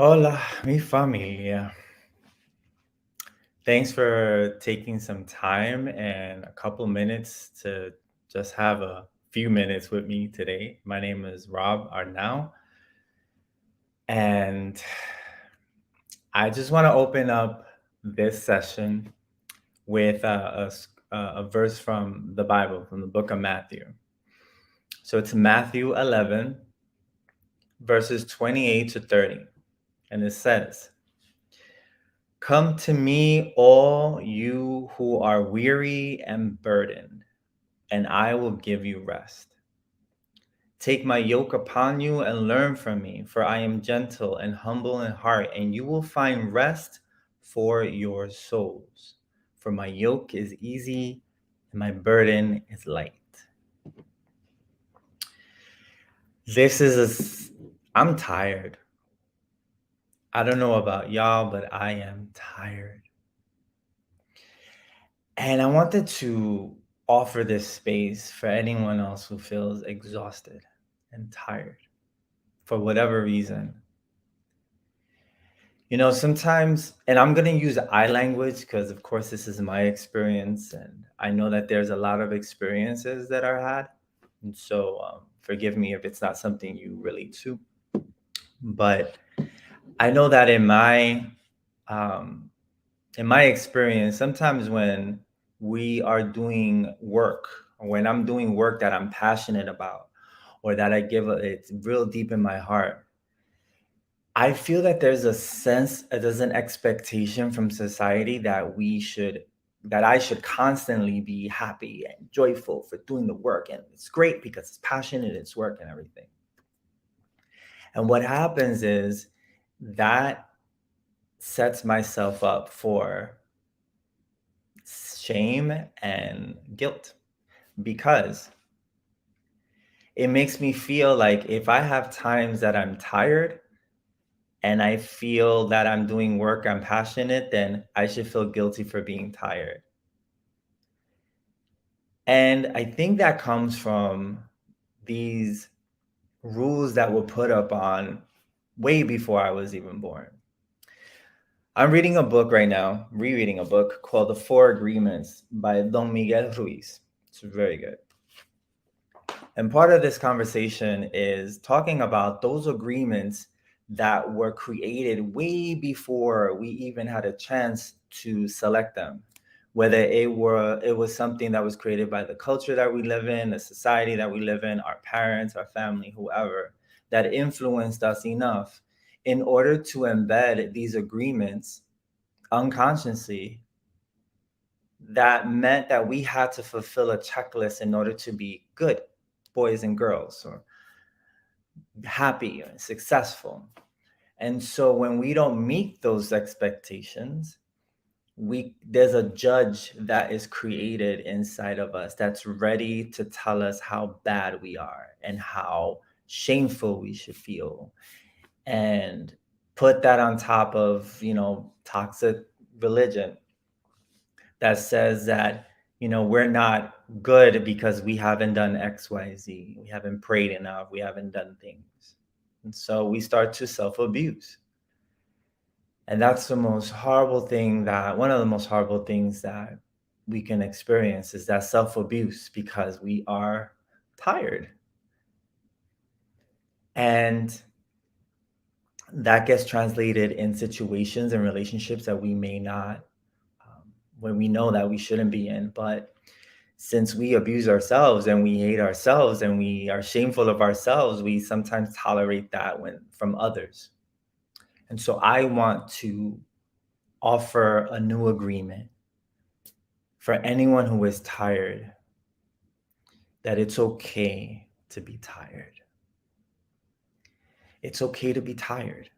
Hola, mi familia. Thanks for taking some time and a couple minutes to just have a few minutes with me today. My name is Rob Arnau, and I just want to open up this session with a verse from the Bible, from the book of Matthew. So it's Matthew 11, verses 28 to 30. And it says, "Come to me, all you who are weary and burdened, and I will give you rest. Take my yoke upon you and learn from me, for I am gentle and humble in heart, and you will find rest for your souls. For my yoke is easy and my burden is light." I'm tired. I don't know about y'all, but I am tired. And I wanted to offer this space for anyone else who feels exhausted and tired for whatever reason. Sometimes, and I'm going to use I language because, of course, this is my experience. And I know that there's a lot of experiences that are had. And so forgive me if it's not something you relate to. But I know that um, in my experience, sometimes when we are doing work, or when I'm doing work that I'm passionate about, or that it's real deep in my heart, I feel that there's an expectation from society that I should constantly be happy and joyful for doing the work. And it's great because it's passionate, it's work and everything. And what happens is that sets myself up for shame and guilt, because it makes me feel like if I have times that I'm tired and I feel that I'm doing work, I'm passionate, then I should feel guilty for being tired. And I think that comes from these rules that were put up on way before I was even born. I'm reading a book right now, rereading a book called The Four Agreements by Don Miguel Ruiz. It's very good. And part of this conversation is talking about those agreements that were created way before we even had a chance to select them. Whether it was something that was created by the culture that we live in, the society that we live in, our parents, our family, whoever, that influenced us enough in order to embed these agreements unconsciously, that meant that we had to fulfill a checklist in order to be good boys and girls, or happy and successful. And so when we don't meet those expectations, there's a judge that is created inside of us that's ready to tell us how bad we are and how shameful we should feel, and put that on top of toxic religion that says that we're not good because we haven't done XYZ, we haven't prayed enough, we haven't done things. And so we start to self-abuse. And that's one of the most horrible things that we can experience, is that self-abuse, because we are tired. And that gets translated in situations and relationships that we may not, when we know that we shouldn't be in. But since we abuse ourselves and we hate ourselves and we are shameful of ourselves, we sometimes tolerate that from others. And so I want to offer a new agreement for anyone who is tired, that it's okay to be tired. It's okay to be tired.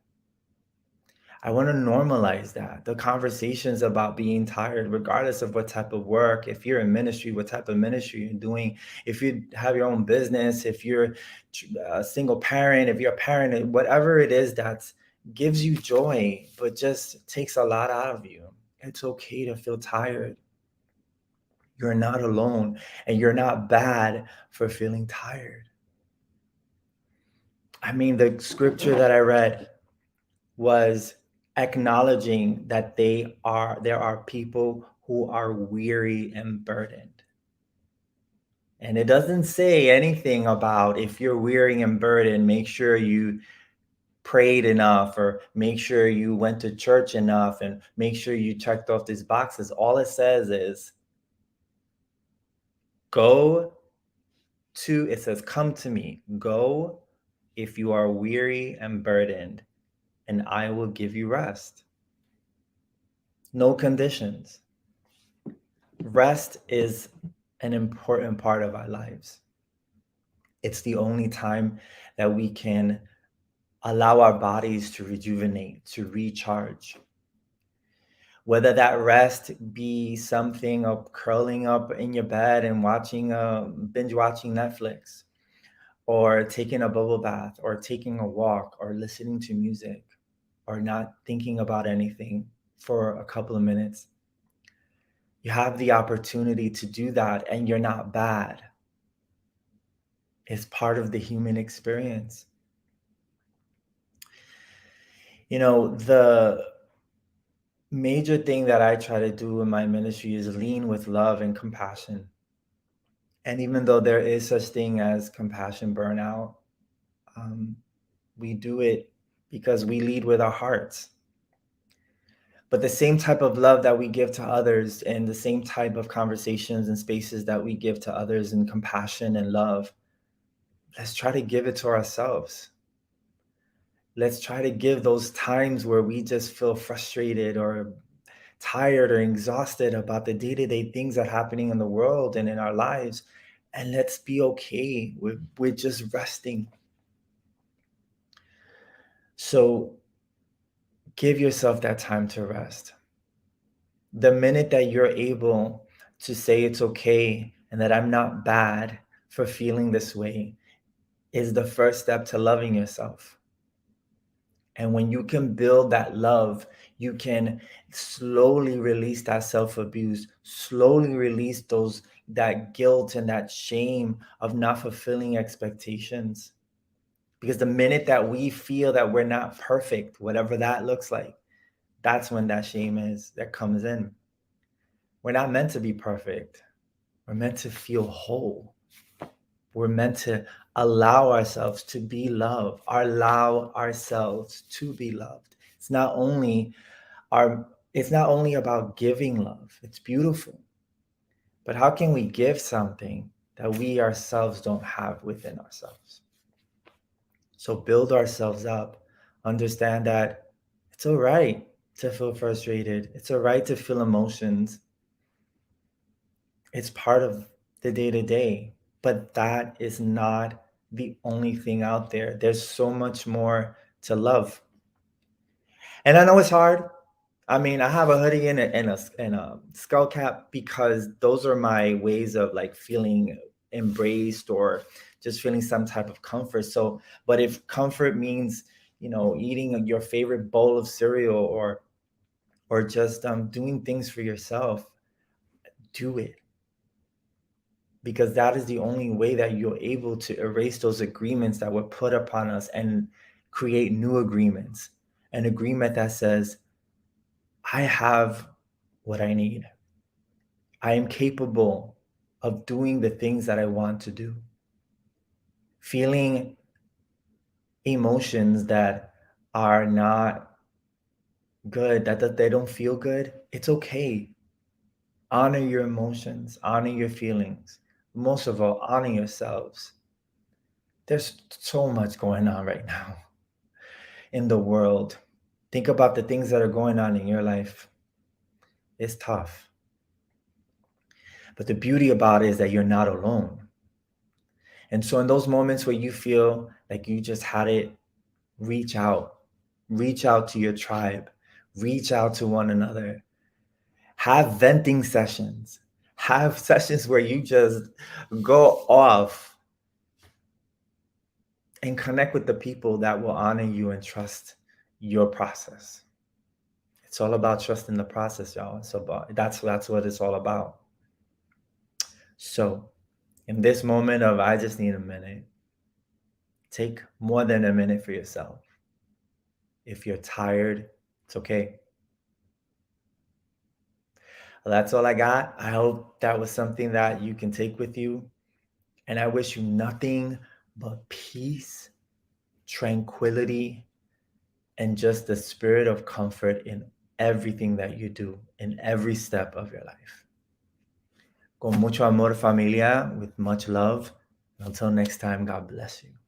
I want to normalize that. The conversations about being tired, regardless of what type of work, if you're in ministry, what type of ministry you're doing, if you have your own business, if you're a single parent, if you're a parent, whatever it is that gives you joy, but just takes a lot out of you. It's okay to feel tired. You're not alone, and you're not bad for feeling tired. I mean, the scripture that I read was acknowledging that there are people who are weary and burdened. And it doesn't say anything about if you're weary and burdened, make sure you prayed enough or make sure you went to church enough and make sure you checked off these boxes. All it says is it says, come to me, go if you are weary and burdened, and I will give you rest. No conditions. Rest is an important part of our lives. It's the only time that we can allow our bodies to rejuvenate, to recharge. Whether that rest be something of curling up in your bed and binge watching Netflix, or taking a bubble bath, or taking a walk, or listening to music, or not thinking about anything for a couple of minutes. You have the opportunity to do that, and you're not bad. It's part of the human experience. The major thing that I try to do in my ministry is lean with love and compassion. And even though there is such thing as compassion burnout, we do it because we lead with our hearts. But the same type of love that we give to others and the same type of conversations and spaces that we give to others in compassion and love, let's try to give it to ourselves. Let's try to give those times where we just feel frustrated or tired or exhausted about the day-to-day things that are happening in the world and in our lives. And let's be okay with just resting. So give yourself that time to rest. The minute that you're able to say it's okay and that I'm not bad for feeling this way is the first step to loving yourself. And when you can build that love, you can slowly release that self-abuse, slowly release that guilt and that shame of not fulfilling expectations. Because the minute that we feel that we're not perfect, whatever that looks like, that's when that shame that comes in. We're not meant to be perfect. We're meant to feel whole. We're meant to allow ourselves to be loved, allow ourselves to be loved. It's not only about giving love. It's beautiful. But how can we give something that we ourselves don't have within ourselves? So build ourselves up. Understand that it's all right to feel frustrated. It's all right to feel emotions. It's part of the day-to-day. But that is not the only thing out there. There's so much more to love. And I know it's hard. I mean, I have a hoodie and a skull cap because those are my ways of like feeling embraced or just feeling some type of comfort. So, but if comfort means, eating your favorite bowl of cereal or just doing things for yourself, do it. Because that is the only way that you're able to erase those agreements that were put upon us and create new agreements. An agreement that says, I have what I need. I am capable of doing the things that I want to do. Feeling emotions that are not good, that they don't feel good, it's okay. Honor your emotions, honor your feelings. Most of all, honor yourselves. There's so much going on right now in the world. Think about the things that are going on in your life. It's tough. But the beauty about it is that you're not alone. And so in those moments where you feel like you just had it, reach out to your tribe, reach out to one another, have venting sessions, have sessions where you just go off and connect with the people that will honor you and trust your process. It's all about trusting the process, y'all. That's what it's all about. So in this moment of I just need a minute, take more than a minute for yourself. If you're tired, it's okay. Well, that's all I got. I hope that was something that you can take with you. And I wish you nothing but peace, tranquility, and just the spirit of comfort in everything that you do, in every step of your life. Con mucho amor, familia, with much love. Until next time, God bless you.